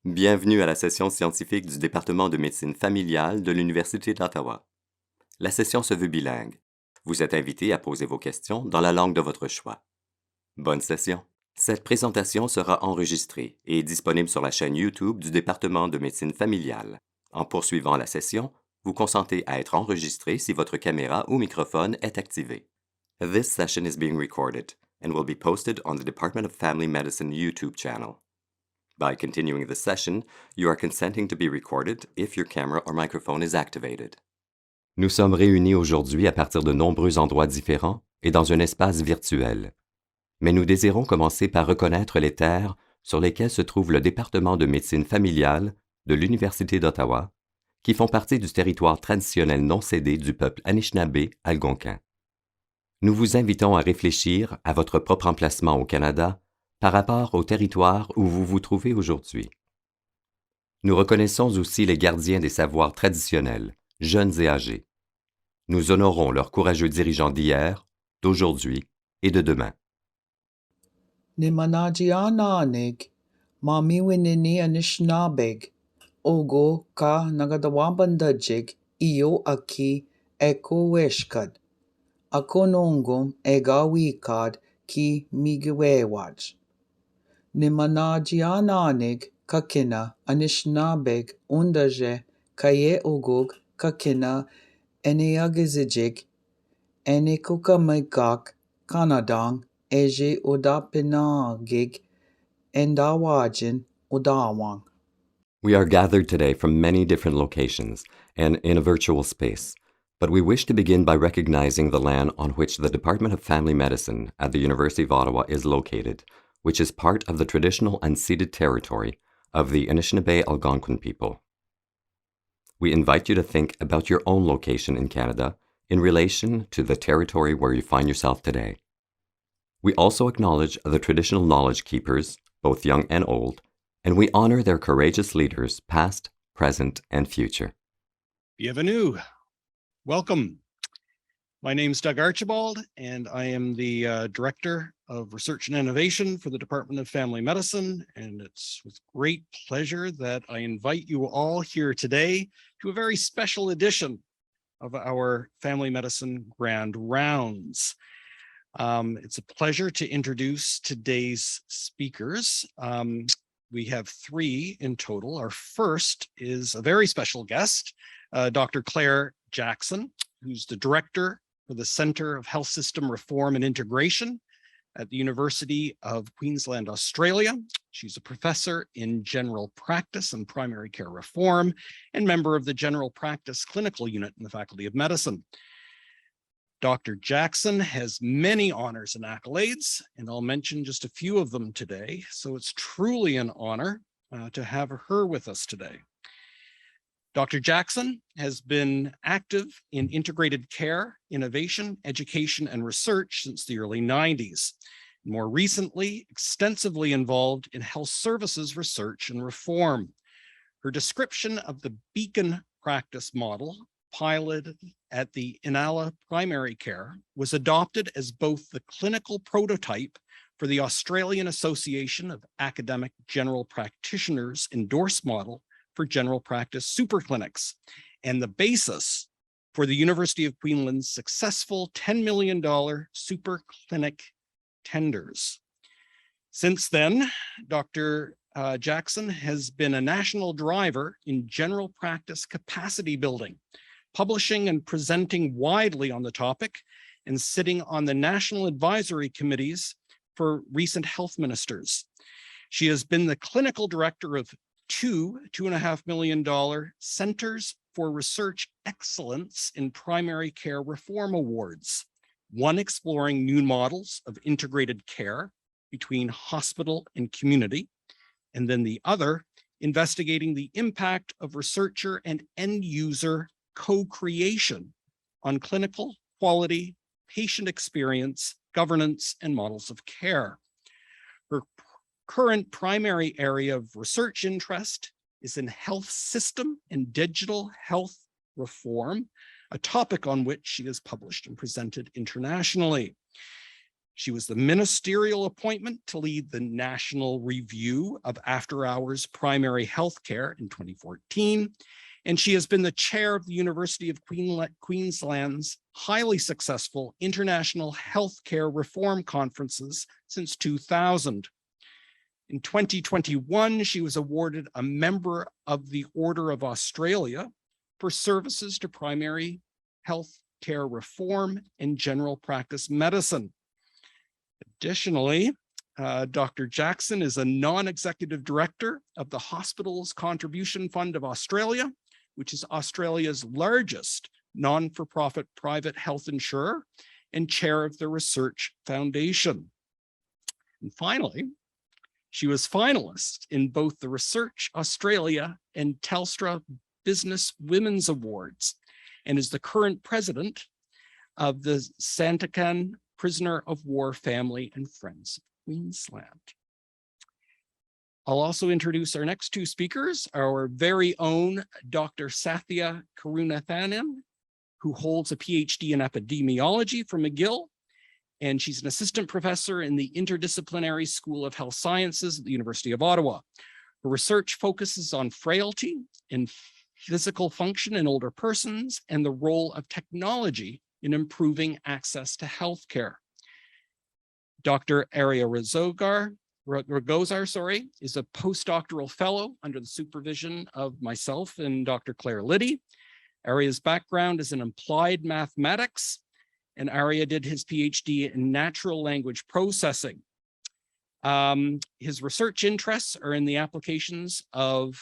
Bienvenue à la session scientifique du département de médecine familiale de l'Université d'Ottawa. La session se veut bilingue. Vous êtes invité à poser vos questions dans la langue de votre choix. Bonne session. Cette présentation sera enregistrée et disponible sur la chaîne YouTube du département de médecine familiale. En poursuivant la session, vous consentez à être enregistré si votre caméra ou microphone est activé. This session is being recorded and will be posted on the Department of Family Medicine YouTube channel. By continuing the session, you are consenting to be recorded if your camera or microphone is activated. Nous sommes réunis aujourd'hui à partir de nombreux endroits différents et dans un espace virtuel. Mais nous désirons commencer par reconnaître les terres sur lesquelles se trouve le département de médecine familiale de l'Université d'Ottawa, qui font partie du territoire traditionnel non cédé du peuple Anishinaabe algonquin. Nous vous invitons à réfléchir à votre propre emplacement au Canada par rapport au territoire où vous vous trouvez aujourd'hui. Nous reconnaissons aussi les gardiens des savoirs traditionnels, jeunes et âgés. Nous honorons leurs courageux dirigeants d'hier, d'aujourd'hui et de demain. Nimanajiananig, mamiwinini anishnabeg, ogo ka nagadawabandajig, iyo aki eko weshkad, akonongum egawikad ki migiwewaj. Nimanajiananig kakina anishnabeg undaje kaye ogog kakina eniagizijig, enikukamigak kanadang eje udapinagig endawajin udawang. We are gathered today from many different locations and in a virtual space, but we wish to begin by recognizing the land on which the Department of Family Medicine at the University of Ottawa is located, which is part of the traditional unceded territory of the Anishinaabe Algonquin people. We invite you to think about your own location in Canada in relation to the territory where you find yourself today. We also acknowledge the traditional knowledge keepers, both young and old, and we honor their courageous leaders, past, present, and future. Bienvenue. Welcome. My name is Doug Archibald, and I am the Director of Research and Innovation for the Department of Family Medicine, and it's with great pleasure that I invite you all here today to a very special edition of our Family Medicine Grand Rounds. It's a pleasure to introduce today's speakers. We have three in total. Our first is a very special guest, Dr. Claire Jackson, who's the Director for the Centre of Health System Reform and Integration at the University of Queensland, Australia. She's a professor in general practice and primary care reform and member of the general practice clinical unit in the Faculty of Medicine. Dr. Jackson has many honors and accolades, and I'll mention just a few of them today. So it's truly an honor to have her with us today. Dr. Jackson has been active in integrated care, innovation, education, and research since the early 90s. More recently, extensively involved in health services research and reform. Her description of the Beacon practice model, piloted at the Inala Primary Care, was adopted as both the clinical prototype for the Australian Association of Academic General Practitioners endorsed model for general practice superclinics, and the basis for the University of Queensland's successful $10 million superclinic tenders. Since then, Dr. Jackson has been a national driver in general practice capacity building, publishing and presenting widely on the topic, and sitting on the national advisory committees for recent health ministers. She has been the clinical director of $2.5 million Centers for Research Excellence in Primary Care Reform Awards, one exploring new models of integrated care between hospital and community, and then the other investigating the impact of researcher and end user co-creation on clinical quality, patient experience, governance, and models of care. Her current primary area of research interest is in health system and digital health reform, a topic on which she has published and presented internationally. She was the ministerial appointment to lead the National Review of After-Hours Primary Healthcare in 2014, and she has been the chair of the University of Queensland's highly successful International Healthcare Reform Conferences since 2000. In 2021, she was awarded a Member of the Order of Australia for services to primary health care reform and general practice medicine. Additionally, Dr. Jackson is a non-executive director of the Hospitals Contribution Fund of Australia, which is Australia's largest non-for-profit private health insurer, and chair of the Research Foundation. And finally, she was finalist in both the Research Australia and Telstra Business Women's Awards, and is the current president of the SertHEcon Prisoner of War Family and Friends of Queensland. I'll also introduce our next two speakers, our very own Dr. Sathya Karunathanan, who holds a PhD in epidemiology from McGill, and she's an assistant professor in the Interdisciplinary School of Health Sciences at the University of Ottawa. Her research focuses on frailty and physical function in older persons and the role of technology in improving access to healthcare. Dr. Arya Ragozar, is a postdoctoral fellow under the supervision of myself and Dr. Claire Liddy. Arya's background is in applied mathematics, and Arya did his PhD in natural language processing. His research interests are in the applications of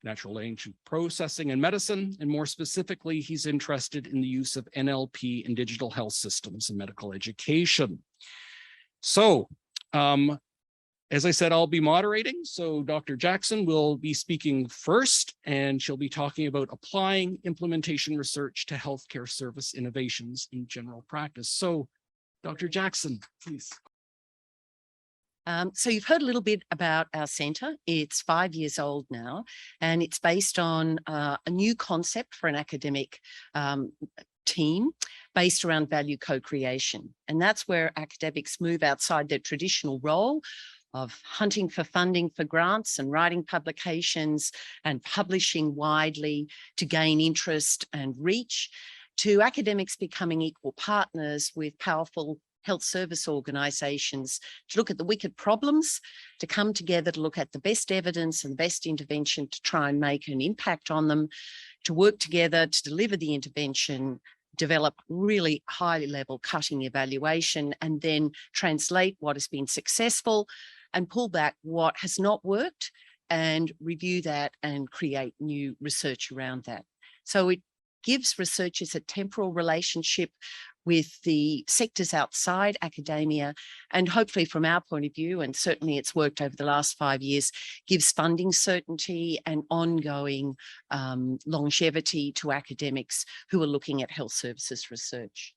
natural language processing in medicine, and more specifically, he's interested in the use of NLP in digital health systems and medical education. So, as I said, I'll be moderating. So Dr. Jackson will be speaking first, and she'll be talking about applying implementation research to healthcare service innovations in general practice. So Dr. Jackson, please. So you've heard a little bit about our centre. It's 5 years old now, and it's based on a new concept for an academic team based around value co-creation. And that's where academics move outside their traditional role of hunting for funding for grants and writing publications and publishing widely to gain interest and reach, to academics becoming equal partners with powerful health service organisations to look at the wicked problems, to come together to look at the best evidence and the best intervention to try and make an impact on them, to work together to deliver the intervention, develop really high level cutting evaluation, and then translate what has been successful and pull back what has not worked and review that and create new research around that. So it gives researchers a temporal relationship with the sectors outside academia, and hopefully from our point of view, and certainly it's worked over the last 5 years, gives funding certainty and ongoing longevity to academics who are looking at health services research.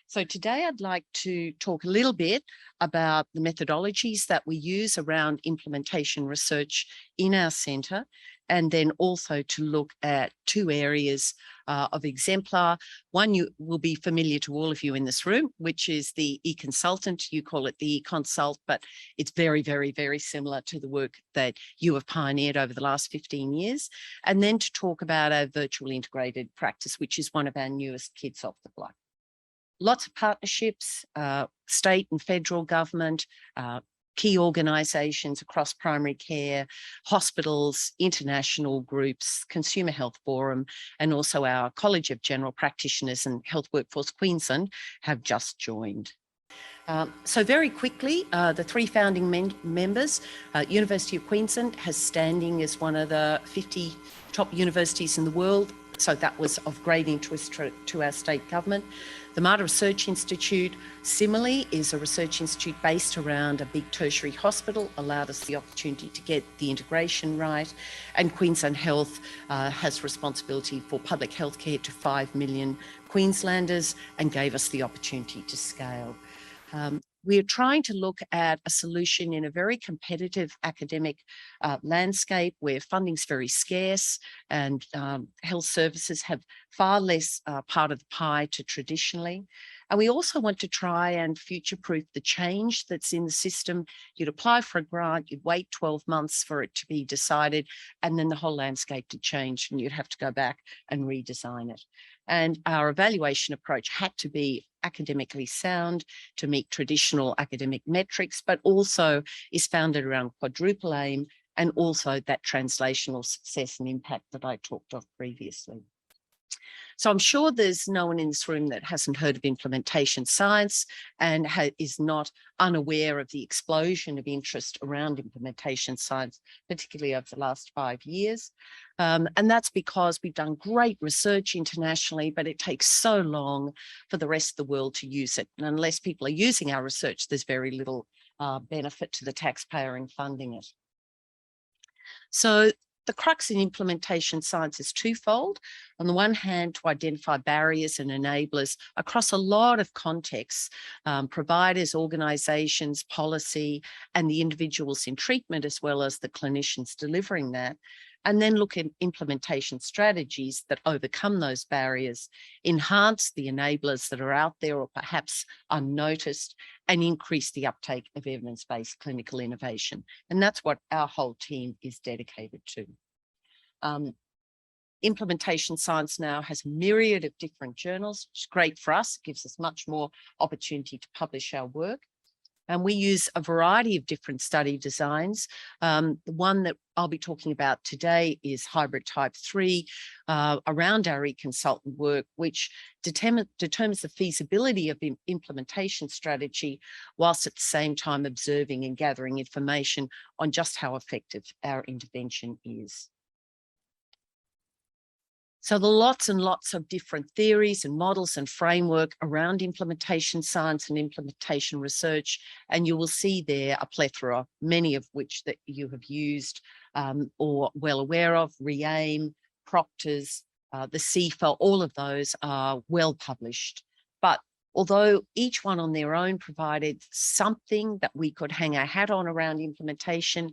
So today I'd like to talk a little bit about the methodologies that we use around implementation research in our centre, and then also to look at two areas of exemplar. One you will be familiar to all of you in this room, which is the e-consultant. You call it the e-consult, but it's very, very, very similar to the work that you have pioneered over the last 15 years. And then to talk about our virtual integrated practice, which is one of our newest kids off the block. Lots of partnerships, state and federal government, key organisations across primary care, hospitals, international groups, Consumer Health Forum, and also our College of General Practitioners and Health Workforce Queensland have just joined. So very quickly, the three founding members, University of Queensland has standing as one of the 50 top universities in the world. So that was of great interest to our state government. The Mater Research Institute, similarly, is a research institute based around a big tertiary hospital, allowed us the opportunity to get the integration right. And Queensland Health has responsibility for public health care to 5 million Queenslanders and gave us the opportunity to scale. We're trying to look at a solution in a very competitive academic landscape where funding's very scarce and health services have far less part of the pie to traditionally. And we also want to try and future-proof the change that's in the system. You'd apply for a grant, you'd wait 12 months for it to be decided, and then the whole landscape to change, and you'd have to go back and redesign it. And our evaluation approach had to be academically sound to meet traditional academic metrics, but also is founded around quadruple aim and also that translational success and impact that I talked of previously. So I'm sure there's no one in this room that hasn't heard of implementation science and is not unaware of the explosion of interest around implementation science, particularly over the last 5 years. And that's because we've done great research internationally, but it takes so long for the rest of the world to use it. And unless people are using our research, there's very little benefit to the taxpayer in funding it. So the crux in implementation science is twofold. On the one hand, to identify barriers and enablers across a lot of contexts, providers, organisations, policy, and the individuals in treatment, as well as the clinicians delivering that. And then look at implementation strategies that overcome those barriers, enhance the enablers that are out there or perhaps unnoticed, and increase the uptake of evidence-based clinical innovation. And that's what our whole team is dedicated to. Implementation science now has a myriad of different journals, which is great for us. It gives us much more opportunity to publish our work. And we use a variety of different study designs. The one that I'll be talking about today is hybrid type 3 around our e-consultant work, which determines the feasibility of implementation strategy, whilst at the same time observing and gathering information on just how effective our intervention is. So there are lots and lots of different theories and models and framework around implementation science and implementation research. And you will see there a plethora, many of which that you have used or well aware of: REAIM, Proctor's, the CIFA, all of those are well published. But although each one on their own provided something that we could hang our hat on around implementation,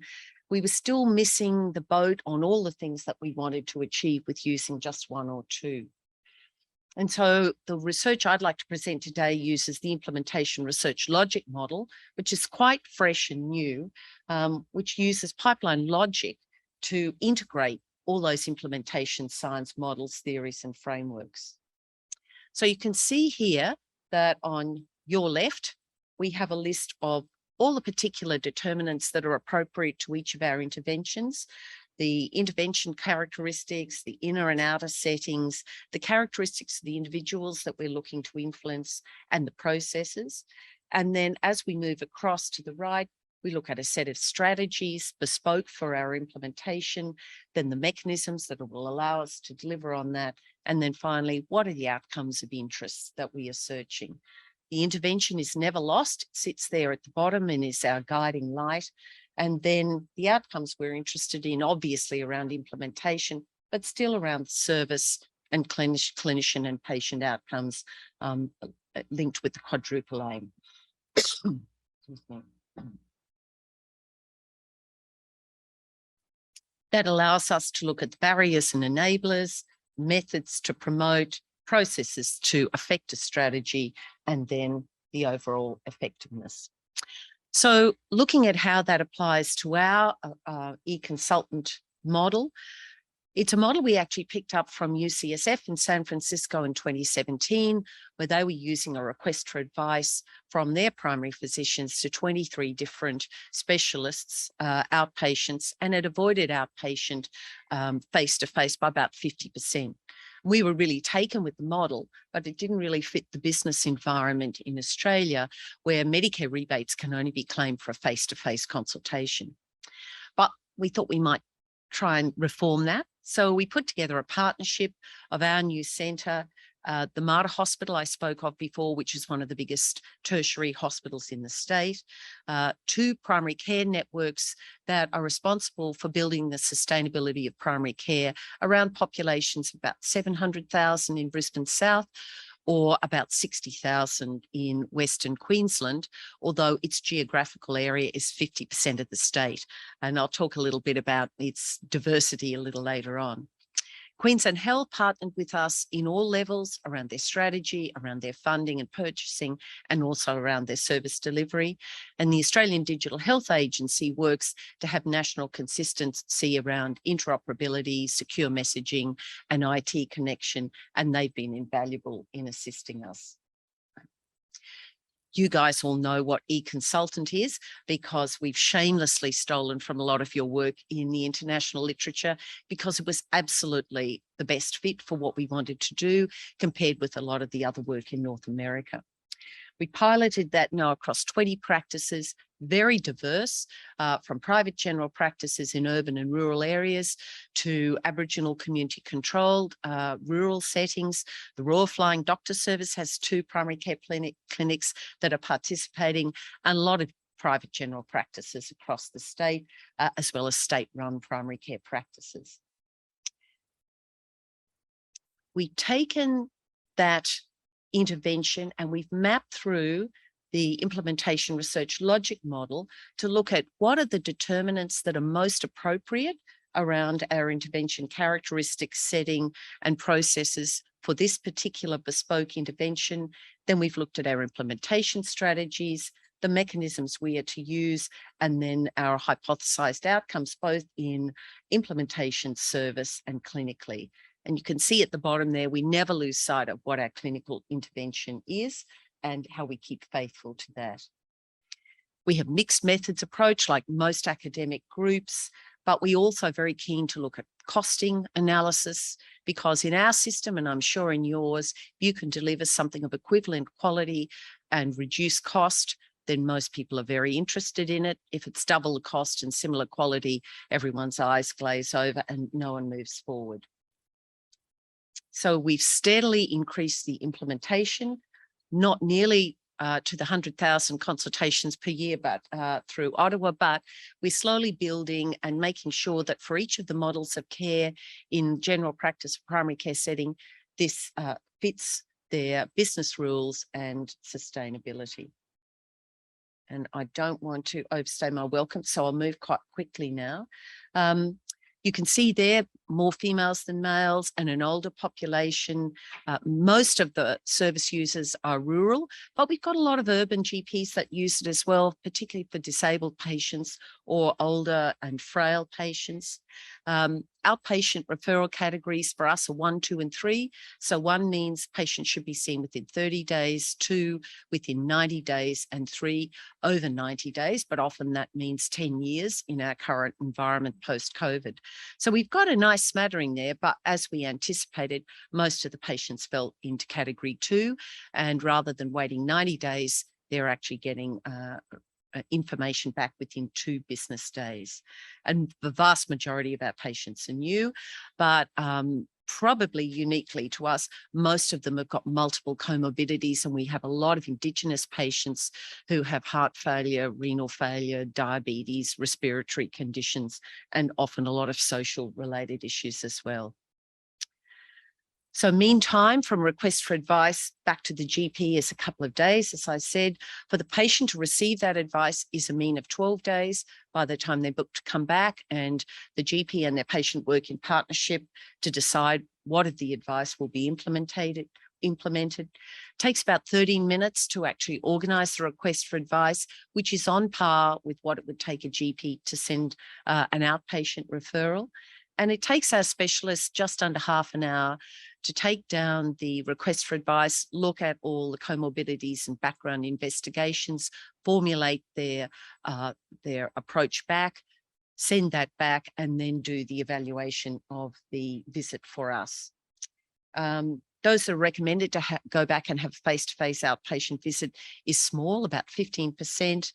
we were still missing the boat on all the things that we wanted to achieve with using just one or two. And so the research I'd like to present today uses the implementation research logic model, which is quite fresh and new, which uses pipeline logic to integrate all those implementation science models, theories, and frameworks. So you can see here that on your left, we have a list of all the particular determinants that are appropriate to each of our interventions, the intervention characteristics, the inner and outer settings, the characteristics of the individuals that we're looking to influence, and the processes. And then as we move across to the right, we look at a set of strategies bespoke for our implementation, then the mechanisms that will allow us to deliver on that, and then finally, what are the outcomes of interest that we are searching? The intervention is never lost. It sits there at the bottom and is our guiding light. And then the outcomes we're interested in, obviously around implementation, but still around service and clinician and patient outcomes linked with the quadruple aim. That allows us to look at the barriers and enablers, methods to promote, processes to affect a strategy, and then the overall effectiveness. So looking at how that applies to our e-consultant model, it's a model we actually picked up from UCSF in San Francisco in 2017, where they were using a request for advice from their primary physicians to 23 different specialists, outpatients, and it avoided outpatient face-to-face by about 50%. We were really taken with the model, but it didn't really fit the business environment in Australia, where Medicare rebates can only be claimed for a face-to-face consultation. But we thought we might try and reform that. So we put together a partnership of our new centre, the Mater Hospital I spoke of before, which is one of the biggest tertiary hospitals in the state, 2 primary care networks that are responsible for building the sustainability of primary care around populations of about 700,000 in Brisbane South, or about 60,000 in Western Queensland, although its geographical area is 50% of the state. And I'll talk a little bit about its diversity a little later on. Queensland Health partnered with us in all levels around their strategy, around their funding and purchasing, and also around their service delivery. And the Australian Digital Health Agency works to have national consistency around interoperability, secure messaging, and IT connection, and they've been invaluable in assisting us. You guys all know what e-consultant is because we've shamelessly stolen from a lot of your work in the international literature because it was absolutely the best fit for what we wanted to do compared with a lot of the other work in North America. We piloted that now across 20 practices, very diverse, from private general practices in urban and rural areas to Aboriginal community controlled rural settings. The Royal Flying Doctor Service has 2 primary care clinics that are participating, and a lot of private general practices across the state, as well as state-run primary care practices. We've taken that intervention and we've mapped through the implementation research logic model to look at what are the determinants that are most appropriate around our intervention characteristics, setting, and processes for this particular bespoke intervention. Then we've looked at our implementation strategies, the mechanisms we are to use, and then our hypothesized outcomes, both in implementation, service, and clinically. And you can see at the bottom there, we never lose sight of what our clinical intervention is and how we keep faithful to that. We have mixed methods approach like most academic groups, but we also very keen to look at costing analysis because in our system, and I'm sure in yours, you can deliver something of equivalent quality and reduce cost, then most people are very interested in it. If it's double the cost and similar quality, everyone's eyes glaze over and no one moves forward. So we've steadily increased the implementation, not nearly to the 100,000 consultations per year, but through Ottawa, but we're slowly building and making sure that for each of the models of care in general practice primary care setting, this fits their business rules and sustainability. And I don't want to overstay my welcome, so I'll move quite quickly now. You can see there more females than males and an older population. Most of the service users are rural, but we've got a lot of urban GPs that use it as well, particularly for disabled patients or older and frail patients. Outpatient referral categories for us are 1, 2, and 3. So 1 means patients should be seen within 30 days, 2 within 90 days, and 3 over 90 days, but often that means 10 years in our current environment post-COVID. So we've got a nice smattering there, but as we anticipated, most of the patients fell into category 2, and rather than waiting 90 days, they're actually getting information back within 2 business days. And the vast majority of our patients are new, but probably uniquely to us, most of them have got multiple comorbidities, and we have a lot of Indigenous patients who have heart failure, renal failure, diabetes, respiratory conditions, and often a lot of social related issues as well. So mean time from request for advice back to the GP is a couple of days. As I said, for the patient to receive that advice is a mean of 12 days by the time they're booked to come back, and the GP and their patient work in partnership to decide what of the advice will be implemented. It takes about 13 minutes to actually organise the request for advice, which is on par with what it would take a GP to send an outpatient referral. And it takes our specialists just under half an hour to take down the request for advice, look at all the comorbidities and background investigations, formulate their approach back, send that back, and then do the evaluation of the visit for us. Those that are recommended to go back and have a face-to-face outpatient visit is small, about 15%.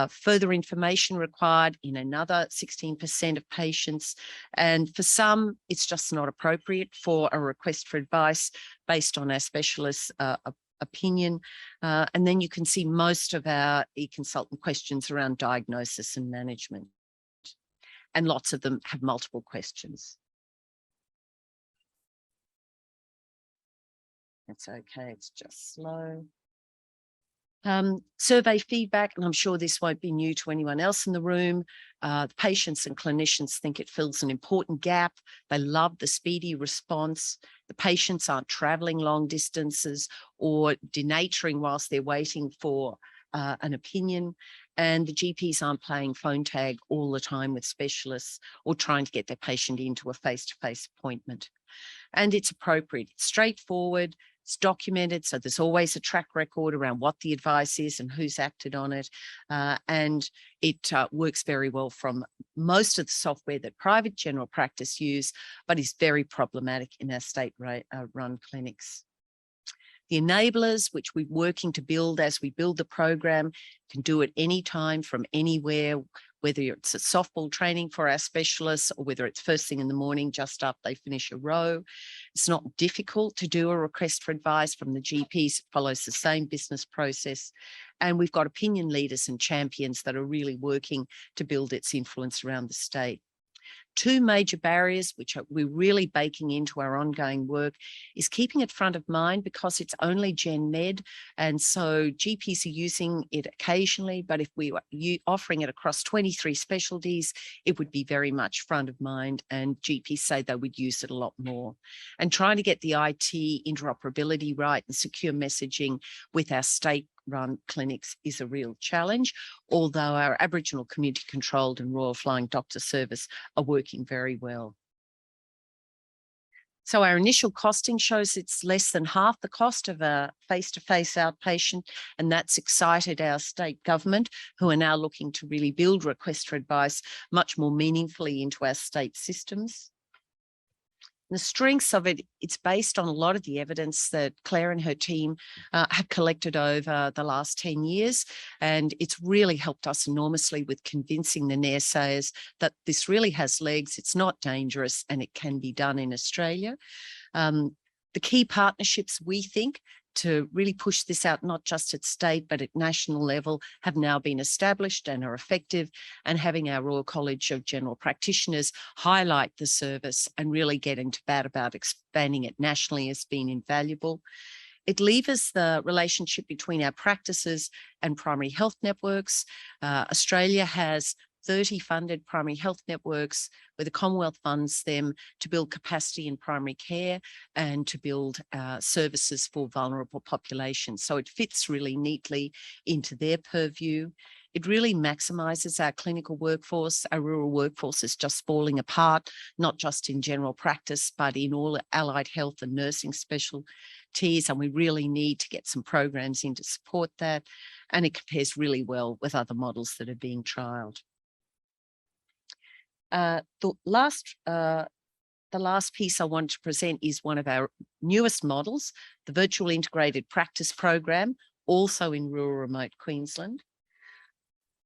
Further information required in another 16% of patients. And for some, it's just not appropriate for a request for advice based on our specialist's opinion. And then you can see most of our e-consultant questions around diagnosis and management. And lots of them have multiple questions. It's okay, it's just slow. Survey feedback, and I'm sure this won't be new to anyone else in the room. The patients and clinicians think it fills an important gap. They love the speedy response. The patients aren't traveling long distances or denaturing whilst they're waiting for an opinion. And the GPs aren't playing phone tag all the time with specialists or trying to get their patient into a face-to-face appointment. And it's appropriate, it's straightforward, it's documented, so there's always a track record around what the advice is and who's acted on it. And it works very well from most of the software that private general practice use, but is very problematic in our state-run clinics. The enablers, which we're working to build as we build the program, can do it anytime from anywhere, whether it's a softball training for our specialists or whether it's first thing in the morning, just after they finish a row. It's not difficult to do a request for advice from the GPs. It follows the same business process. And we've got opinion leaders and champions that are really working to build its influence around the state. Two major barriers, which we're really baking into our ongoing work, is keeping it front of mind because it's only Gen Med. And so GPs are using it occasionally, but if we were offering it across 23 specialties, it would be very much front of mind. And GPs say they would use it a lot more. And trying to get the IT interoperability right and secure messaging with our state-run clinics is a real challenge, although our Aboriginal community controlled and Royal Flying Doctor Service are working very well. So our initial costing shows it's less than half the cost of a face-to-face outpatient, and that's excited our state government, who are now looking to really build request for advice much more meaningfully into our state systems. The strengths of it, it's based on a lot of the evidence that Claire and her team have collected over the last 10 years. And it's really helped us enormously with convincing the naysayers that this really has legs, it's not dangerous, and it can be done in Australia. The key partnerships, we think, to really push this out, not just at state, but at national level, have now been established and are effective, and having our Royal College of General Practitioners highlight the service and really get into bat about expanding it nationally has been invaluable. It levers the relationship between our practices and primary health networks. Australia has 30 funded primary health networks where the Commonwealth funds them to build capacity in primary care and to build services for vulnerable populations. So it fits really neatly into their purview. It really maximises our clinical workforce. Our rural workforce is just falling apart, not just in general practice, but in all allied health and nursing specialties. And we really need to get some programs in to support that. And it compares really well with other models that are being trialled. The last piece I want to present is one of our newest models, the Virtual Integrated Practice Program, also in rural remote Queensland.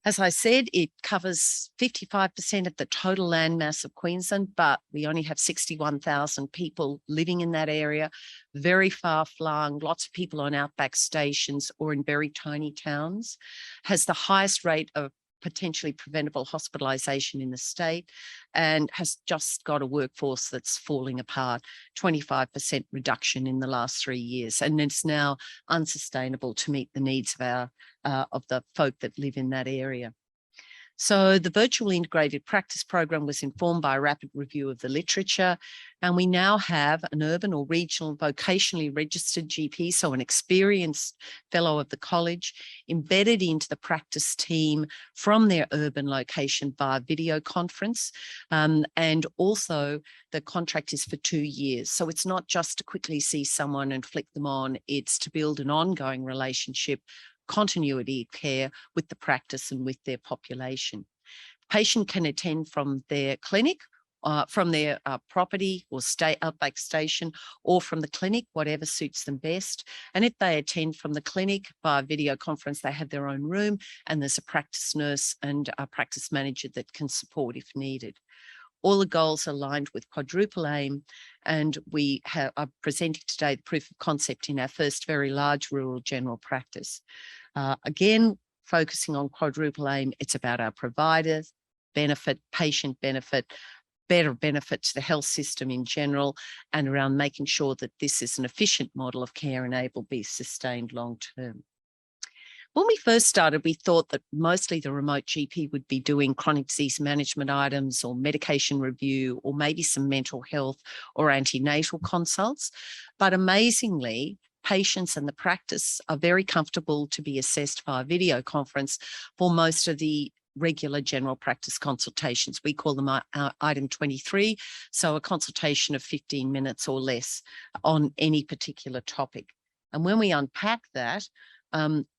As I said, it covers 55% of the total landmass of Queensland, but we only have 61,000 people living in that area, very far flung, lots of people on outback stations or in very tiny towns, has the highest rate of potentially preventable hospitalisation in the state, and has just got a workforce that's falling apart, 25% reduction in the last 3 years. And it's now unsustainable to meet the needs of the folk that live in that area. So the Virtual Integrated Practice Program was informed by a rapid review of the literature, and we now have an urban or regional vocationally registered GP, so an experienced fellow of the college, embedded into the practice team from their urban location via video conference. And also the contract is for 2 years. So it's not just to quickly see someone and flick them on, it's to build an ongoing relationship, continuity of care with the practice and with their population. The patient can attend from their clinic, from their property or outback station, or from the clinic, whatever suits them best. And if they attend from the clinic by video conference, they have their own room, and there's a practice nurse and a practice manager that can support if needed. All the goals are aligned with quadruple aim, and we are presenting today the proof of concept in our first very large rural general practice. Again, focusing on quadruple aim, it's about our providers, benefit, patient benefit, better benefit to the health system in general, and around making sure that this is an efficient model of care and able to be sustained long term. When we first started, we thought that mostly the remote GP would be doing chronic disease management items or medication review, or maybe some mental health or antenatal consults. But amazingly, patients and the practice are very comfortable to be assessed via video conference for most of the regular general practice consultations. We call them item 23, so a consultation of 15 minutes or less on any particular topic. And when we unpack that,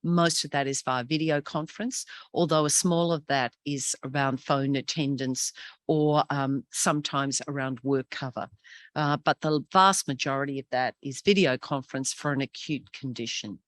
most of that is via video conference, although a small of that is around phone attendance or sometimes around work cover. But the vast majority of that is video conference for an acute condition.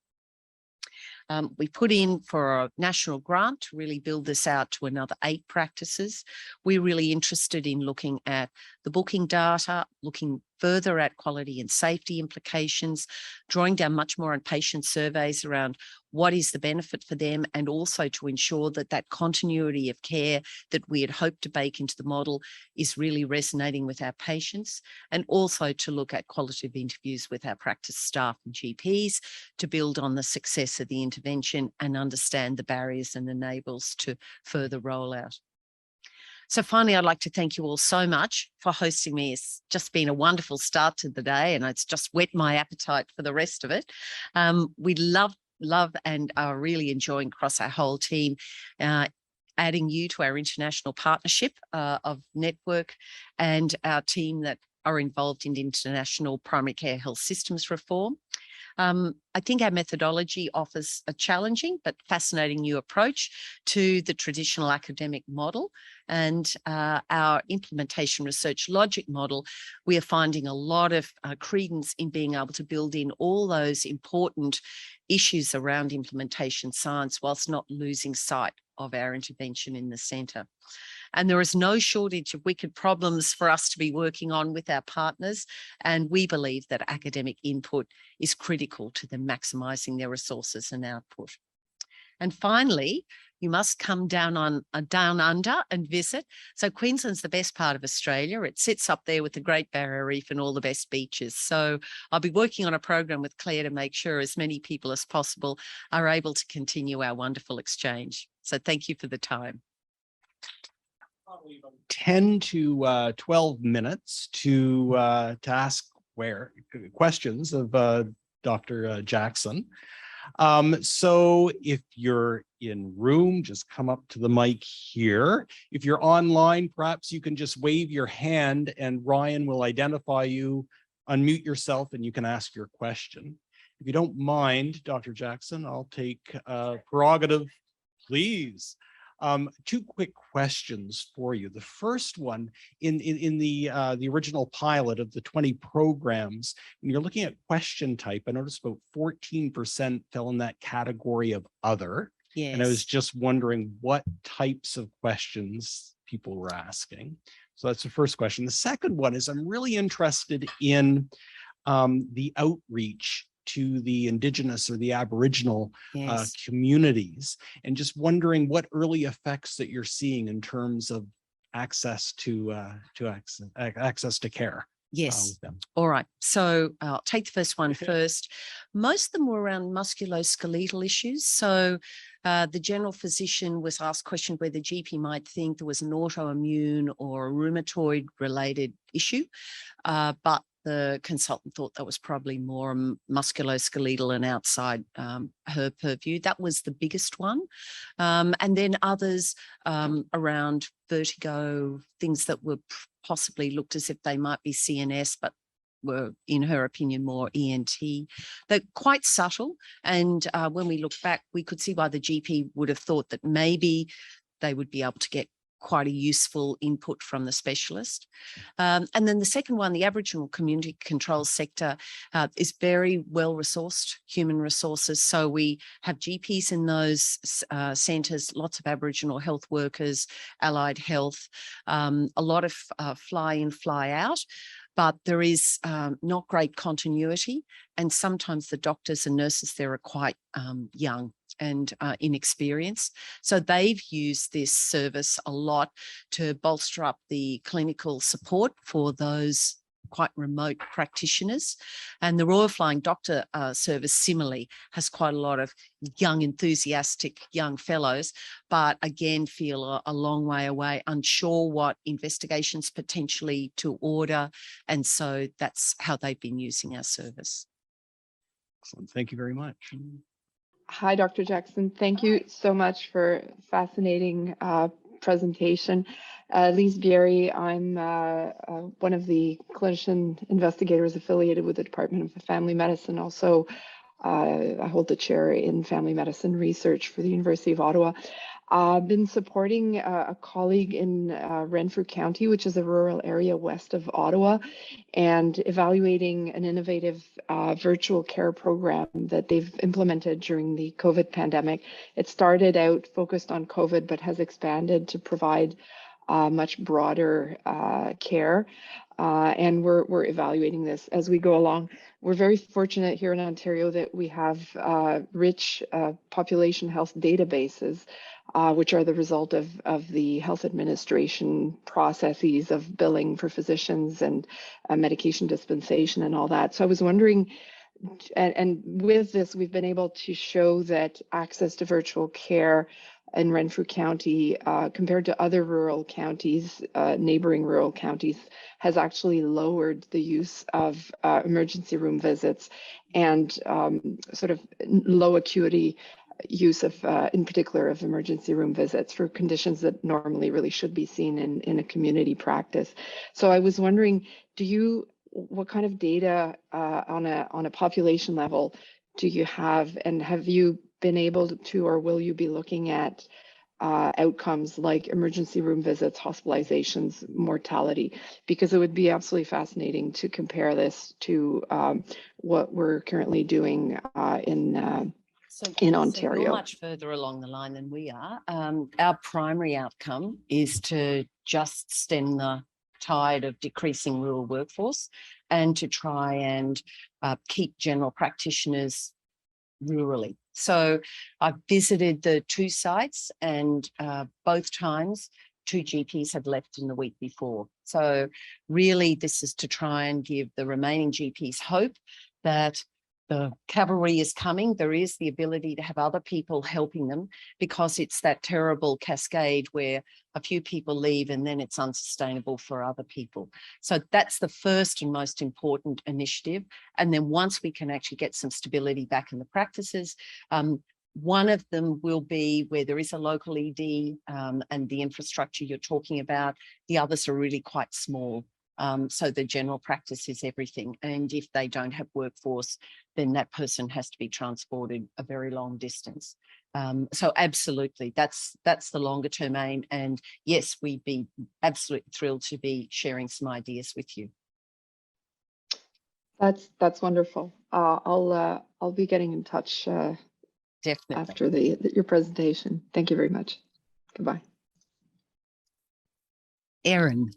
We put in for a national grant to really build this out to another 8 practices. We're really interested in looking at the booking data, looking further at quality and safety implications, drawing down much more on patient surveys around what is the benefit for them, and also to ensure that that continuity of care that we had hoped to bake into the model is really resonating with our patients, and also to look at qualitative interviews with our practice staff and GPs to build on the success of the intervention and understand the barriers and enables to further rollout. So finally, I'd like to thank you all so much for hosting me. It's just been a wonderful start to the day, and it's just whet my appetite for the rest of it. We love and are really enjoying across our whole team, adding you to our international partnership of network, and our team that are involved in international primary care health systems reform. I think our methodology offers a challenging but fascinating new approach to the traditional academic model, and our implementation research logic model, we are finding a lot of credence in being able to build in all those important issues around implementation science whilst not losing sight of our intervention in the centre. And there is no shortage of wicked problems for us to be working on with our partners. And we believe that academic input is critical to them maximising their resources and output. And finally, you must come down under and visit. So Queensland's the best part of Australia. It sits up there with the Great Barrier Reef and all the best beaches. So I'll be working on a program with Claire to make sure as many people as possible are able to continue our wonderful exchange. So thank you for the time. 10 to 12 minutes to ask questions of Dr. Jackson. So if you're in room, just come up to the mic here. If you're online, perhaps you can just wave your hand and Ryan will identify you, unmute yourself, and you can ask your question. If you don't mind, Dr. Jackson, I'll take prerogative, please. 2 quick questions for you. The first one, in the original pilot of the 20 programs, when you're looking at question type, I noticed about 14% fell in that category of other. Yes. And I was just wondering what types of questions people were asking. So that's the first question. The second one is I'm really interested in the outreach to the Indigenous or the Aboriginal communities, and just wondering what early effects that you're seeing in terms of access to care. Yes. All right. So I'll take the first one first. Most of them were around musculoskeletal issues. So the general physician was asked a question where the GP might think there was an autoimmune or a rheumatoid related issue, but the consultant thought that was probably more musculoskeletal and outside her purview. That was the biggest one. And then others around vertigo, things that were possibly looked as if they might be CNS, but were, in her opinion, more ENT. They're quite subtle. And when we look back, we could see why the GP would have thought that maybe they would be able to get quite a useful input from the specialist. And then the second one, the Aboriginal community control sector is very well resourced human resources. So we have GPs in those centres, lots of Aboriginal health workers, allied health, a lot of fly in, fly out. But there is not great continuity, and sometimes the doctors and nurses there are quite young and inexperienced. So they've used this service a lot to bolster up the clinical support for those quite remote practitioners. And the Royal Flying Doctor Service similarly has quite a lot of young, enthusiastic young fellows, but again feel a long way away, unsure what investigations potentially to order. And so that's how they've been using our service. Excellent. Thank you very much. Hi, Dr. Jackson. Thank you so much for fascinating presentation. Lise Bierry, I'm one of the clinician investigators affiliated with the Department of Family Medicine. Also, I hold the chair in family medicine research for the University of Ottawa. I've been supporting a colleague in Renfrew County, which is a rural area west of Ottawa, and evaluating an innovative virtual care program that they've implemented during the COVID pandemic. It started out focused on COVID, but has expanded to provide much broader care. And we're evaluating this as we go along. We're very fortunate here in Ontario that we have rich population health databases, which are the result of the health administration processes of billing for physicians and medication dispensation and all that. So I was wondering, and with this, we've been able to show that access to virtual care in Renfrew County, compared to other rural counties, neighboring rural counties, has actually lowered the use of emergency room visits and sort of low acuity use of, in particular, of emergency room visits for conditions that normally really should be seen in a community practice. So I was wondering, what kind of data on a population level do you have, and have you been able to, or will you be looking at outcomes like emergency room visits, hospitalizations, mortality? Because it would be absolutely fascinating to compare this to what we're currently doing in Ontario. So you're much further along the line than we are. Our primary outcome is to just stem the tide of decreasing rural workforce and to try and keep general practitioners rurally. So I've visited the 2 sites, and both times 2 GPs had left in the week before. So really this is to try and give the remaining GPs hope that the cavalry is coming. There is the ability to have other people helping them, because it's that terrible cascade where a few people leave and then it's unsustainable for other people. So that's the first and most important initiative. And then once we can actually get some stability back in the practices, one of them will be where there is a local ED and the infrastructure you're talking about. The others are really quite small. So the general practice is everything. And if they don't have workforce, then that person has to be transported a very long distance. So absolutely, that's the longer term aim. And yes, we'd be absolutely thrilled to be sharing some ideas with you. That's wonderful. I'll be getting in touch Definitely after your presentation. Thank you very much. Goodbye. Erin.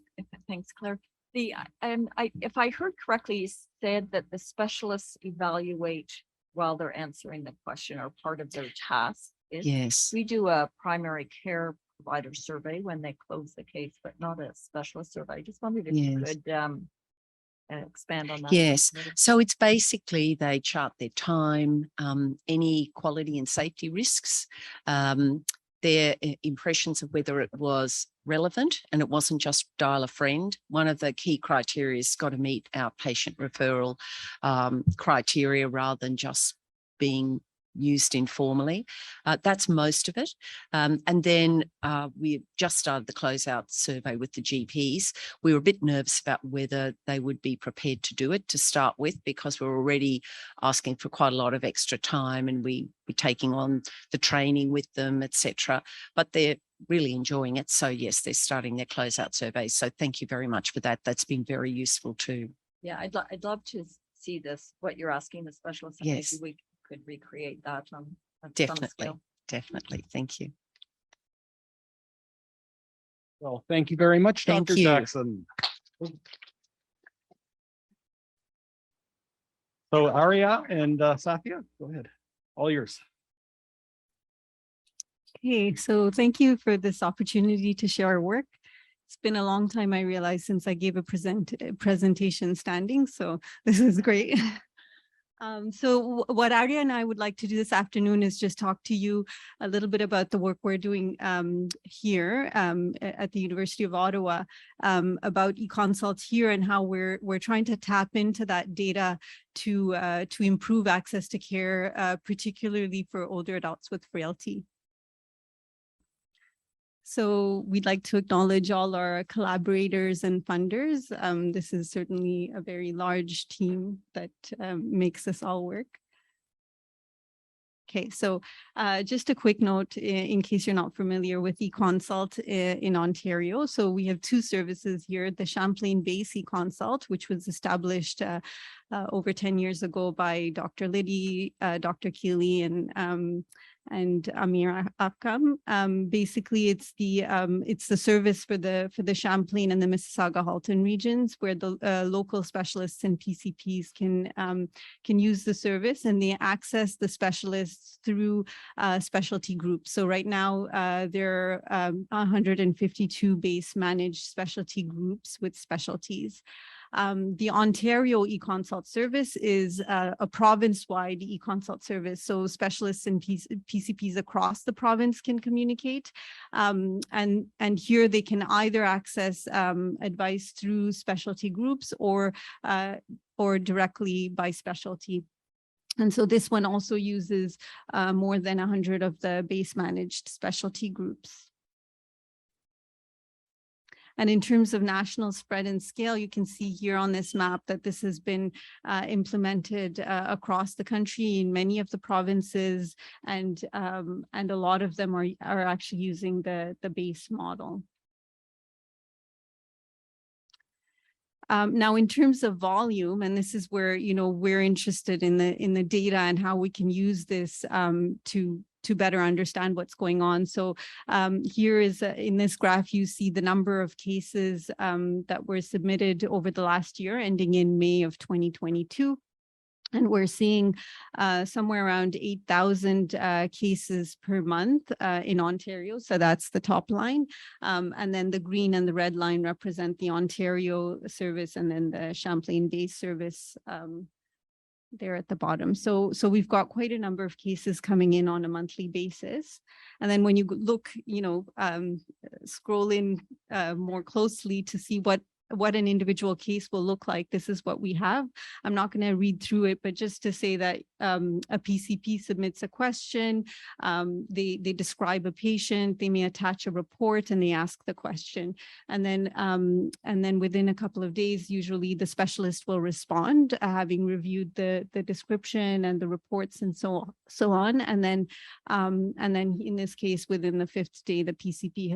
Thanks, Claire. If I heard correctly, you said that the specialists evaluate while they're answering the question, or part of their task. Yes. We do a primary care provider survey when they close the case, but not a specialist survey. I just wondered if you could expand on that. Yes. So it's basically they chart their time, any quality and safety risks, their impressions of whether it was relevant, and it wasn't just dial a friend. One of the key criteria has got to meet our patient referral criteria rather than just being used informally. That's most of it. And then we just started the closeout survey with the GPs. We were a bit nervous about whether they would be prepared to do it to start with, because we're already asking for quite a lot of extra time, and we're taking on the training with them, etc. But they're really enjoying it. So yes, they're starting their closeout surveys. So thank you very much for that. That's been very useful too. Yeah, I'd love to see this, what you're asking the specialists. Yes. Maybe we could recreate that on some Definitely. scale. Definitely. Thank you. Well, thank you very much, Thank Dr. you. Jackson. So Arya and Safia, go ahead. All yours. Okay, so thank you for this opportunity to share our work. It's been a long time, I realized, since I gave a presentation standing, so this is great. So what Arya and I would like to do this afternoon is just talk to you a little bit about the work we're doing here at the University of Ottawa about e-consults here and how we're trying to tap into that data to improve access to care, particularly for older adults with frailty. So we'd like to acknowledge all our collaborators and funders. This is certainly a very large team that makes this all work. Okay, so just a quick note in case you're not familiar with eConsult in Ontario. So we have two services here, the Champlain Base eConsult, which was established over 10 years ago by Dr. Liddy, Dr. Keeley, and Amir Akam. Basically, it's the service for the Champlain and the Mississauga-Halton regions, where the local specialists and PCPs can use the service, and they access the specialists through specialty groups. So right now, there are 152 base managed specialty groups with specialties. The Ontario eConsult service is a province-wide eConsult service, so specialists and PCPs across the province can communicate, and here they can either access advice through specialty groups or directly by specialty. And so this one also uses more than 100 of the base managed specialty groups. And in terms of national spread and scale, you can see here on this map that this has been implemented across the country in many of the provinces, and a lot of them are actually using the base model. Now, in terms of volume, and this is where we're interested in the data and how we can use this to better understand what's going on. So here is in this graph, you see the number of cases that were submitted over the last year, ending in May of 2022. And we're seeing somewhere around 8,000 cases per month in Ontario. So that's the top line. And then the green and the red line represent the Ontario service, and then the Champlain Base service there at the bottom. So we've got quite a number of cases coming in on a monthly basis. And then when you look, scroll in more closely to see what an individual case will look like, this is what we have. I'm not going to read through it, but just to say that a PCP submits a question, they describe a patient, they may attach a report, and they ask the question. And then within a couple of days, usually the specialist will respond, having reviewed the description and the reports and so on. And then in this case, within the 5th day, the PCP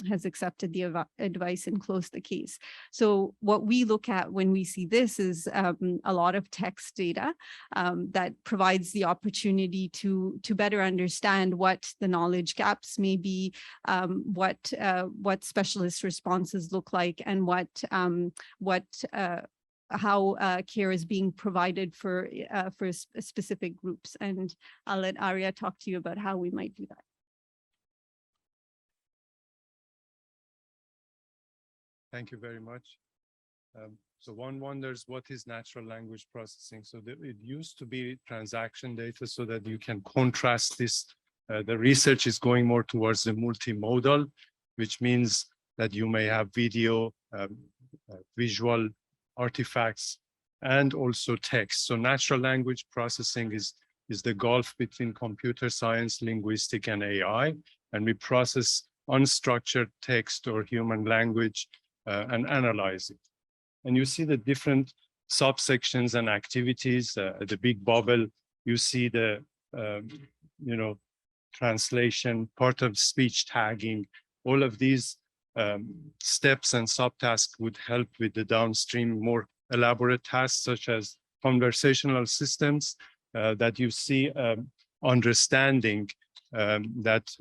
has accepted the advice and closed the case. So what we look at when we see this is a lot of text data that provides the opportunity to better understand what the knowledge gaps may be, what specialist responses look like, and how care is being provided for specific groups. And I'll let Arya talk to you about how we might do that. Thank you very much. So one wonders, what is natural language processing? So it used to be transaction data so that you can contrast this. The research is going more towards the multimodal, which means that you may have video, visual artifacts, and also text. So natural language processing is the gulf between computer science, linguistic, and AI. And we process unstructured text or human language and analyze it. And you see the different subsections and activities. The big bubble, you see the translation, part of speech tagging. All of these steps and subtasks would help with the downstream, more elaborate tasks, such as conversational systems that you see understanding that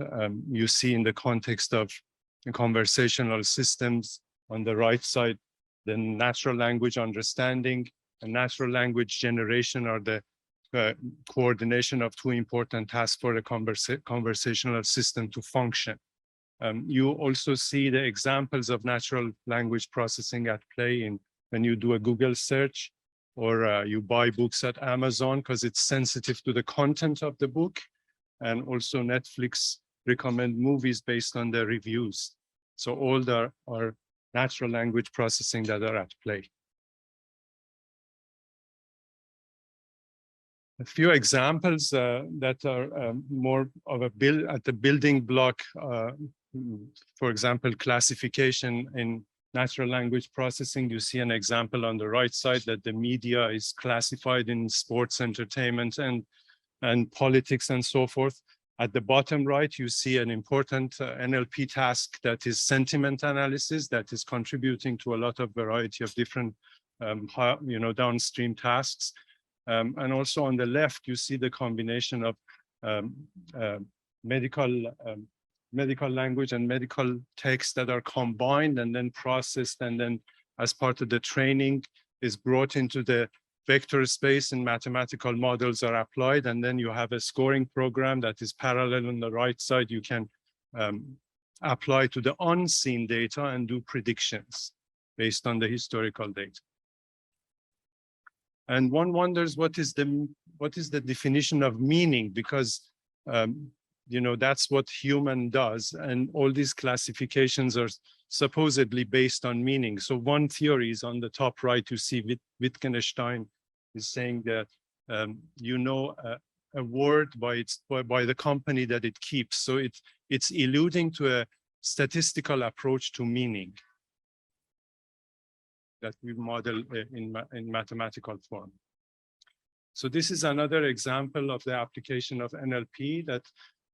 you see in the context of conversational systems. On the right side, the natural language understanding and natural language generation are the coordination of two important tasks for a conversational system to function. You also see the examples of natural language processing at play when you do a Google search, or you buy books at Amazon because it's sensitive to the content of the book. And also Netflix recommend movies based on the reviews. So all there are natural language processing that are at play. A few examples that are more of a at the building block, for example, classification in natural language processing. You see an example on the right side that the media is classified in sports, entertainment, and politics and so forth. At the bottom right, you see an important NLP task that is sentiment analysis that is contributing to a lot of variety of different downstream tasks. And also on the left, you see the combination of medical language and medical text that are combined and then processed, and then as part of the training is brought into the vector space and mathematical models are applied. And then you have a scoring program that is parallel on the right side. You can apply to the unseen data and do predictions based on the historical data. And one wonders what is the definition of meaning, because that's what human does, and all these classifications are supposedly based on meaning. So one theory is on the top right. You see Wittgenstein is saying that a word by the company that it keeps. So it's alluding to a statistical approach to meaning that we model in mathematical form. So this is another example of the application of NLP, that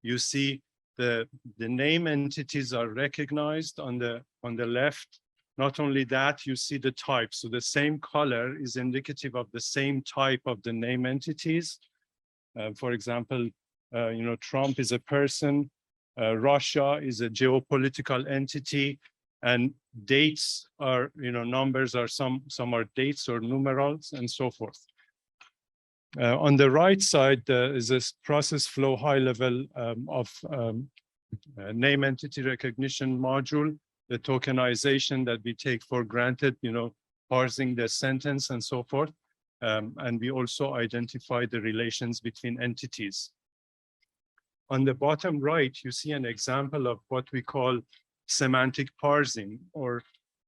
you see the name entities are recognized on the left. Not only that, you see the type. So the same color is indicative of the same type of the name entities. For example, Trump is a person, Russia is a geopolitical entity, and dates are, numbers are some are dates or numerals and so forth. On the right side is this process flow high level of name entity recognition module, the tokenization that we take for granted, parsing the sentence and so forth. And we also identify the relations between entities. On the bottom right, you see an example of what we call semantic parsing, or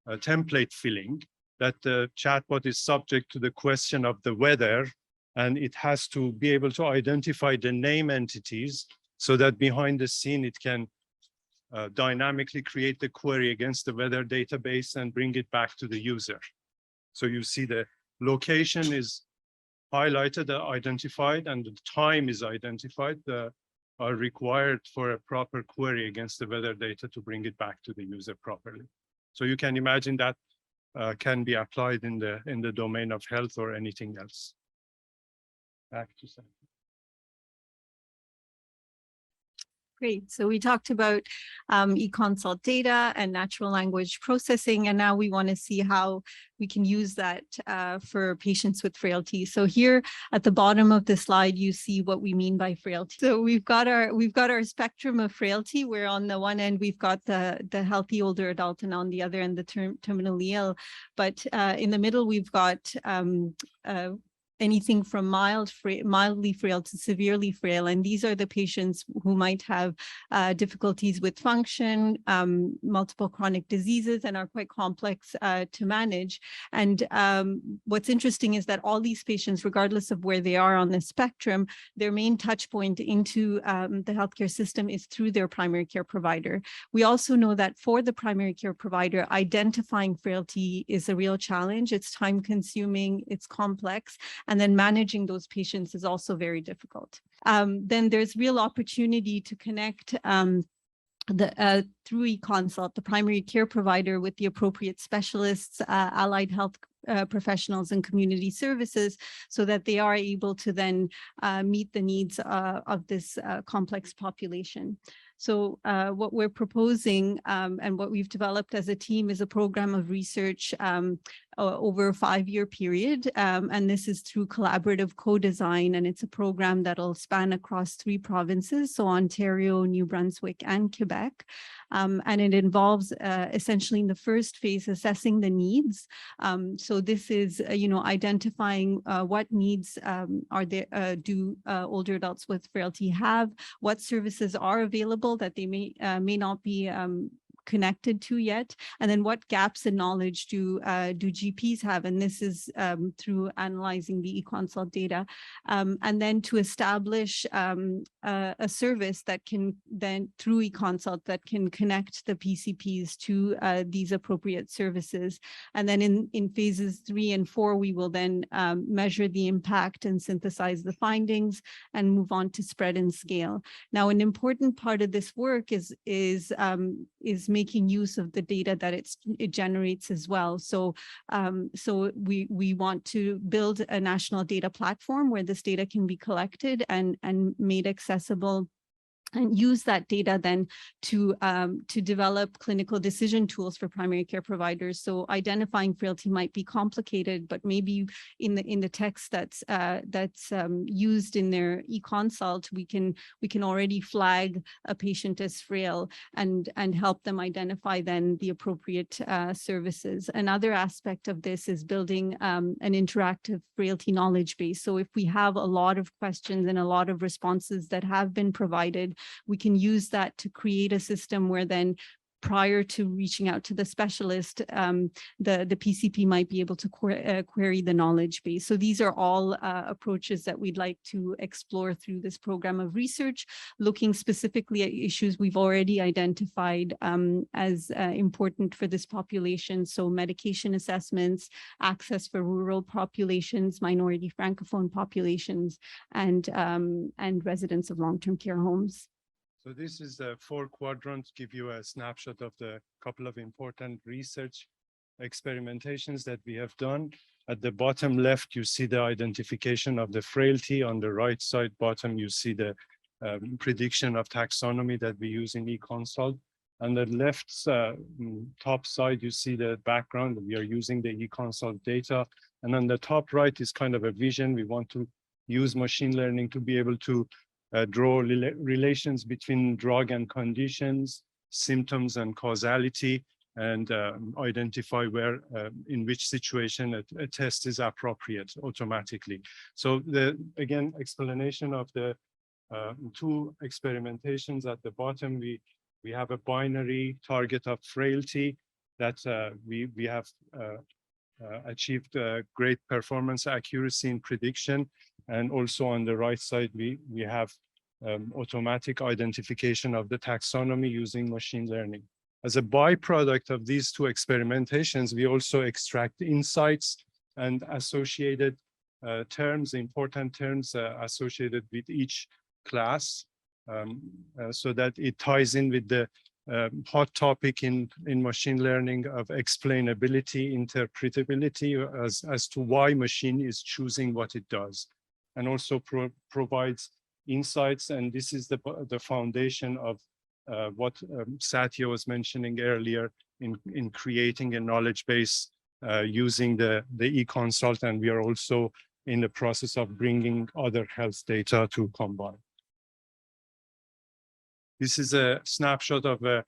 template filling, that the chatbot is subject to the question of the weather, and it has to be able to identify the name entities so that behind the scene it can dynamically create the query against the weather database and bring it back to the user. So you see the location is highlighted, identified, and the time is identified, are required for a proper query against the weather data to bring it back to the user properly. So you can imagine that can be applied in the domain of health or anything else. Back to Sam. Great. So we talked about e-consult data and natural language processing, and now we want to see how we can use that for patients with frailty. So here at the bottom of the slide, you see what we mean by frailty. So we've got our spectrum of frailty, where on the one end we've got the healthy older adult, and on the other end the terminally ill. But in the middle we've got anything from mildly frail to severely frail. And these are the patients who might have difficulties with function, multiple chronic diseases, and are quite complex to manage. And what's interesting is that all these patients, regardless of where they are on the spectrum, their main touch point into the healthcare system is through their primary care provider. We also know that for the primary care provider, identifying frailty is a real challenge. It's time consuming, it's complex. And then managing those patients is also very difficult. Then there's real opportunity to connect through e-consult, the primary care provider, with the appropriate specialists, allied health professionals, and community services, so that they are able to then meet the needs of this complex population. So what we're proposing and what we've developed as a team is a program of research over a 5-year period. And this is through collaborative co-design, and it's a program that'll span across 3 provinces, so Ontario, New Brunswick, and Quebec. And it involves essentially in the first phase assessing the needs. So this is, identifying what needs are there, do older adults with frailty have, what services are available that they may not be connected to yet, and then what gaps in knowledge do GPs have, and this is through analyzing the eConsult data, and then to establish a service that can then through eConsult that can connect the PCPs to these appropriate services. And then in phases 3 and 4, we will then measure the impact and synthesize the findings and move on to spread and scale. Now, an important part of this work is making use of the data that it generates as well. So we want to build a national data platform where this data can be collected and made accessible, and use that data then to develop clinical decision tools for primary care providers. So identifying frailty might be complicated, but maybe in the text that's used in their eConsult, we can already flag a patient as frail and help them identify then the appropriate services. Another aspect of this is building an interactive frailty knowledge base. So if we have a lot of questions and a lot of responses that have been provided, we can use that to create a system where then prior to reaching out to the specialist, the PCP might be able to query the knowledge base. So these are all approaches that we'd like to explore through this program of research, looking specifically at issues we've already identified as important for this population. So medication assessments, access for rural populations, minority francophone populations, and residents of long-term care homes. So this is the 4 quadrants, give you a snapshot of the couple of important research experimentations that we have done. At the bottom left, you see the identification of the frailty. On the right side bottom, you see the prediction of taxonomy that we use in eConsult. On the left top side, you see the background. We are using the eConsult data. And on the top right is kind of a vision. We want to use machine learning to be able to draw relations between drug and conditions, symptoms and causality, and identify where, in which situation a test is appropriate automatically. So again, explanation of the 2 experimentations at the bottom, we have a binary target of frailty that we have achieved great performance accuracy in prediction. And also on the right side, we have automatic identification of the taxonomy using machine learning. As a byproduct of these 2 experimentations, we also extract insights and associated terms, important terms associated with each class, so that it ties in with the hot topic in machine learning of explainability, interpretability as to why machine is choosing what it does, and also provides insights. And this is the foundation of what Satya was mentioning earlier in creating a knowledge base using the eConsult, and we are also in the process of bringing other health data to combine. This is a snapshot of a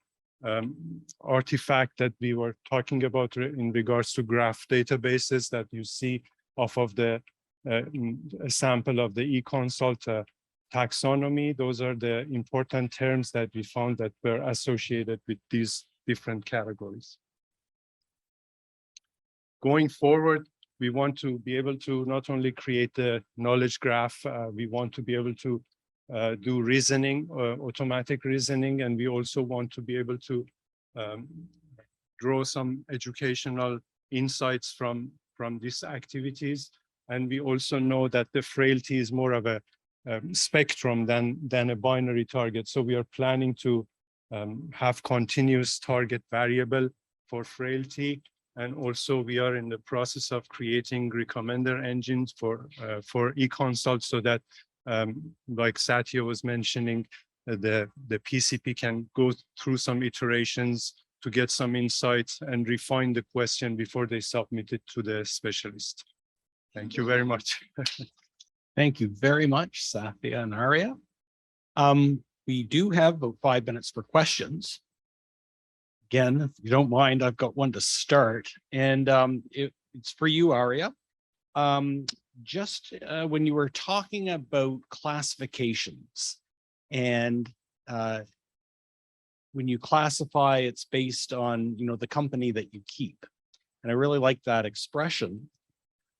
artifact that we were talking about in regards to graph databases that you see off of the a sample of the eConsult taxonomy. Those are the important terms that we found that were associated with these different categories. Going forward, we want to be able to not only create the knowledge graph, we want to be able to do reasoning, automatic reasoning, and we also want to be able to draw some educational insights from these activities. And we also know that the frailty is more of a spectrum than a binary target. So we are planning to have continuous target variable for frailty. And also we are in the process of creating recommender engines for eConsult, so that like Satya was mentioning, the PCP can go through some iterations to get some insights and refine the question before they submit it to the specialist. Thank you very much. Thank you very much, Safia and Aria. We do have about 5 minutes for questions. Again, if you don't mind, I've got one to start, and it's for you, Aria. Just when you were talking about classifications, and when you classify, it's based on, you know, the company that you keep, and I really like that expression.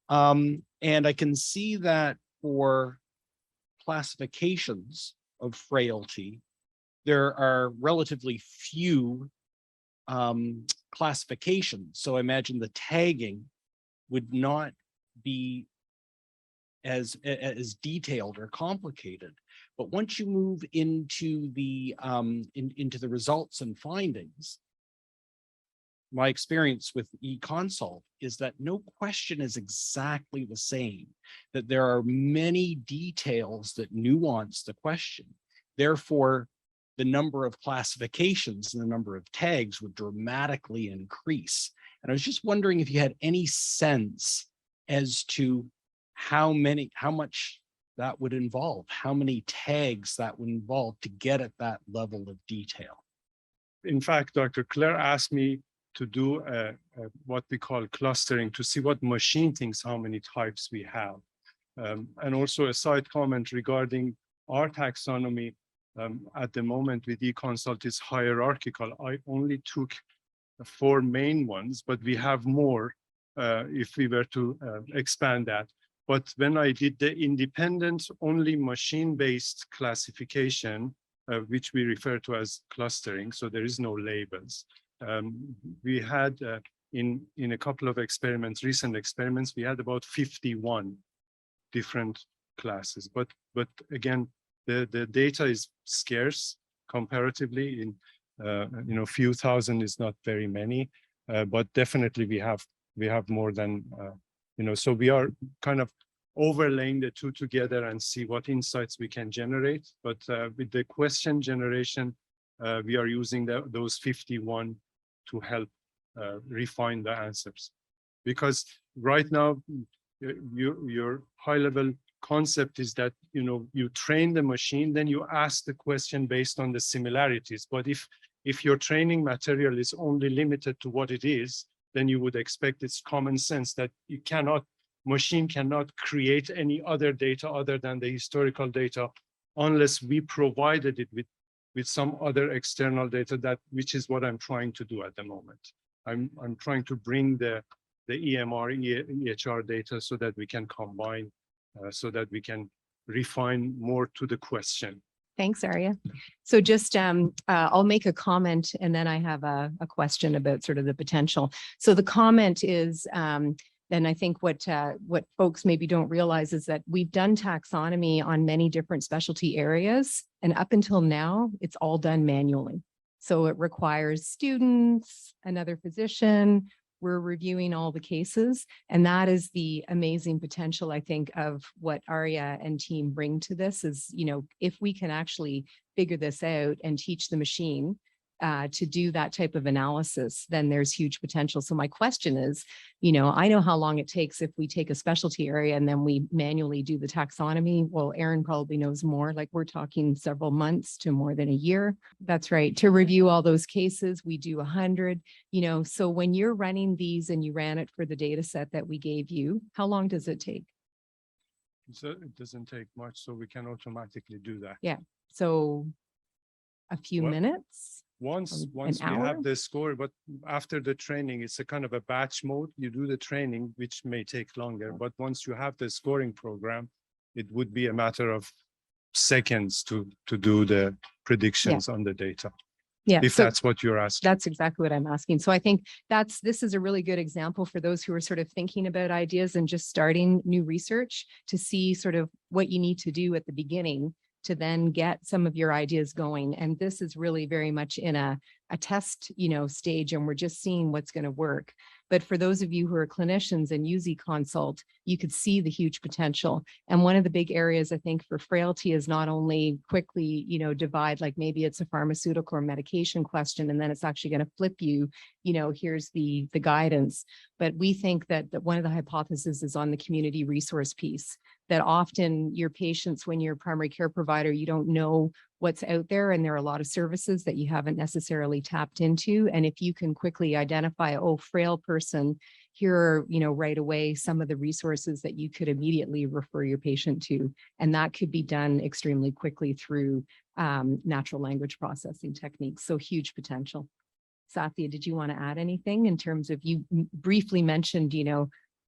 And I can see that for classifications of frailty, there are relatively few classifications. So I imagine the tagging would not be as detailed or complicated. But once you move into the results and findings, my experience with eConsult is that no question is exactly the same, that there are many details that nuance the question. Therefore, the number of classifications and the number of tags would dramatically increase. And I was just wondering if you had any sense as to how much that would involve, how many tags that would involve to get at that level of detail. In fact, Dr. Claire asked me to do what we call clustering to see what machine thinks how many types we have. And also a side comment regarding our taxonomy at the moment with eConsult is hierarchical. I only took 4 main ones, but we have more if we were to expand that. But when I did the independent only machine-based classification, which we refer to as clustering, so there is no labels. We had in a couple of experiments, recent experiments, we had about 51 different classes. But again, the data is scarce comparatively. In few thousand is not very many, but definitely we have more than so we are kind of overlaying the two together and see what insights we can generate. But with the question generation, we are using those 51 to help refine the answers. Because right now, your high-level concept is that you train the machine, then you ask the question based on the similarities. But if your training material is only limited to what it is, then you would expect it's common sense that machine cannot create any other data other than the historical data unless we provided it with some other external data, which is what I'm trying to do at the moment. I'm trying to bring the EMR, EHR data so that we can combine, so that we can refine more to the question. Thanks, Arya. So just I'll make a comment and then I have a question about sort of the potential. So the comment is, and I think what folks maybe don't realize is that we've done taxonomy on many different specialty areas, and up until now, it's all done manually. So it requires students, another physician. We're reviewing all the cases, and that is the amazing potential, I think, of what Arya and team bring to this is, if we can actually figure this out and teach the machine to do that type of analysis, then there's huge potential. So my question is, I know how long it takes if we take a specialty area and then we manually do the taxonomy. Well, Aaron probably knows more, like we're talking several months to more than a year. That's right. To review all those cases, we do 100, so when you're running these and you ran it for the data set that we gave you, how long does it take? So it doesn't take much, so we can automatically do that. Yeah. So a few minutes. Once we have the score, but after the training, it's a kind of a batch mode. You do the training, which may take longer, but once you have the scoring program, it would be a matter of seconds to do the predictions on the data. Yeah, if that's what you're asking. That's exactly what I'm asking. So I think this is a really good example for those who are sort of thinking about ideas and just starting new research to see sort of what you need to do at the beginning to then get some of your ideas going. And this is really very much in a test, stage, and we're just seeing what's going to work. But for those of you who are clinicians and use eConsult, you could see the huge potential. And one of the big areas I think for frailty is not only quickly, divide, like maybe it's a pharmaceutical or medication question, and then it's actually going to flip you, here's the guidance. But we think that one of the hypotheses is on the community resource piece, that often your patients, when you're a primary care provider, you don't know what's out there, and there are a lot of services that you haven't necessarily tapped into. And if you can quickly identify, oh, frail person, here are, right away, some of the resources that you could immediately refer your patient to. And that could be done extremely quickly through natural language processing techniques. So huge potential. Sathya, did you want to add anything in terms of, you briefly mentioned,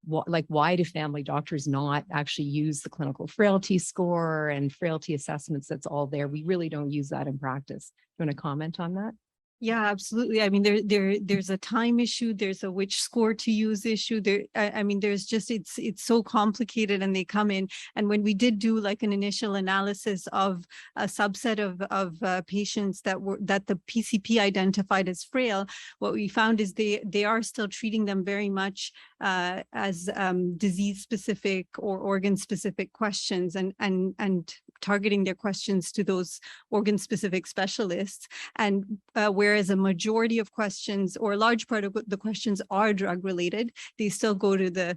why do family doctors not actually use the clinical frailty score and frailty assessments? That's all there. We really don't use that in practice. Do you want to comment on that? Yeah, absolutely. I mean, there's a time issue. There's a which score to use issue. There's just, it's so complicated, and they come in. And when we did do like an initial analysis of a subset of patients that the PCP identified as frail, what we found is they are still treating them very much as disease specific or organ specific questions, and targeting their questions to those organ specific specialists. And whereas a majority of questions, or a large part of the questions, are drug related, they still go to the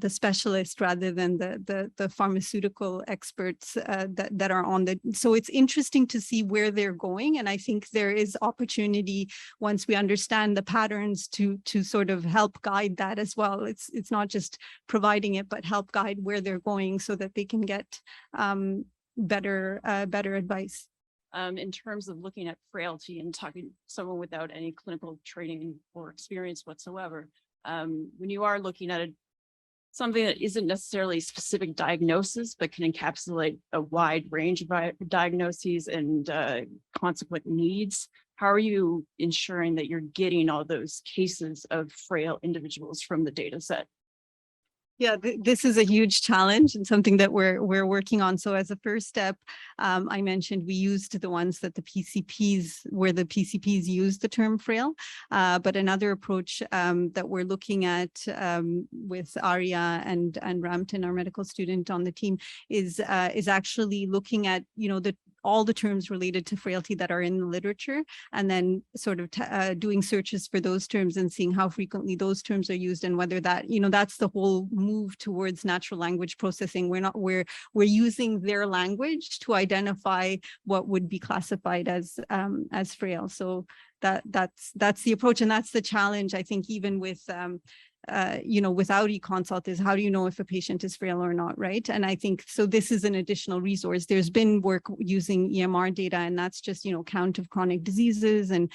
specialist rather than the pharmaceutical experts that are on the. So it's interesting to see where they're going, and I think there is opportunity once we understand the patterns to sort of help guide that as well. It's not just providing it, but help guide where they're going so that they can get better advice. In terms of looking at frailty and talking to someone without any clinical training or experience whatsoever, when you are looking at something that isn't necessarily a specific diagnosis, but can encapsulate a wide range of diagnoses and consequent needs, how are you ensuring that you're getting all those cases of frail individuals from the data set? Yeah, this is a huge challenge and something that we're working on. So as a first step, I mentioned we used the ones that the PCPs use the term frail. But another approach that we're looking at with Arya and Ramton, our medical student on the team, is actually looking at all the terms related to frailty that are in the literature, and then sort of doing searches for those terms and seeing how frequently those terms are used, and whether that, that's the whole move towards natural language processing. We're using their language to identify what would be classified as frail. So that's the approach, and that's the challenge, I think, even with without eConsult, is how do you know if a patient is frail or not, right? And I think, so this is an additional resource. There's been work using EMR data, and that's just, count of chronic diseases, and,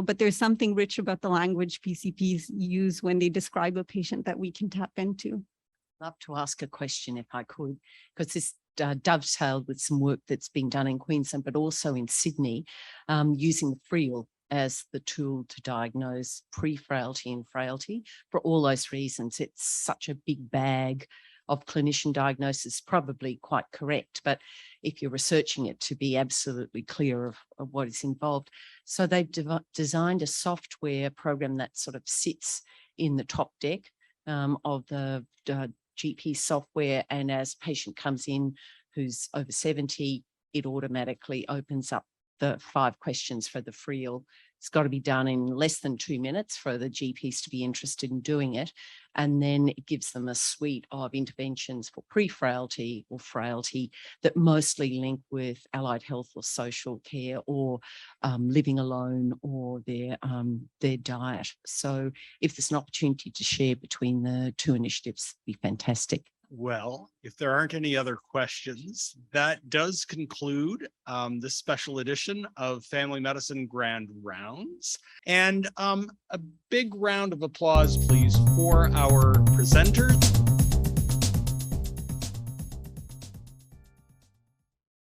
but there's something rich about the language PCPs use when they describe a patient that we can tap into. Love to ask a question if I could, because this dovetailed with some work that's been done in Queensland, but also in Sydney, using the FREAL as the tool to diagnose pre-frailty and frailty. For all those reasons, it's such a big bag of clinician diagnosis, probably quite correct, but if you're researching it, to be absolutely clear of what is involved. So they've designed a software program that sort of sits in the top deck of the GP software, and as patient comes in who's over 70, it automatically opens up the 5 questions for the FREAL. It's got to be done in less than 2 minutes for the GPs to be interested in doing it. And then it gives them a suite of interventions for pre-frailty or frailty that mostly link with allied health or social care, or living alone, or their diet. So if there's an opportunity to share between the 2 initiatives, it'd be fantastic. Well, if there aren't any other questions, that does conclude this special edition of Family Medicine Grand Rounds. And a big round of applause, please, for our presenters.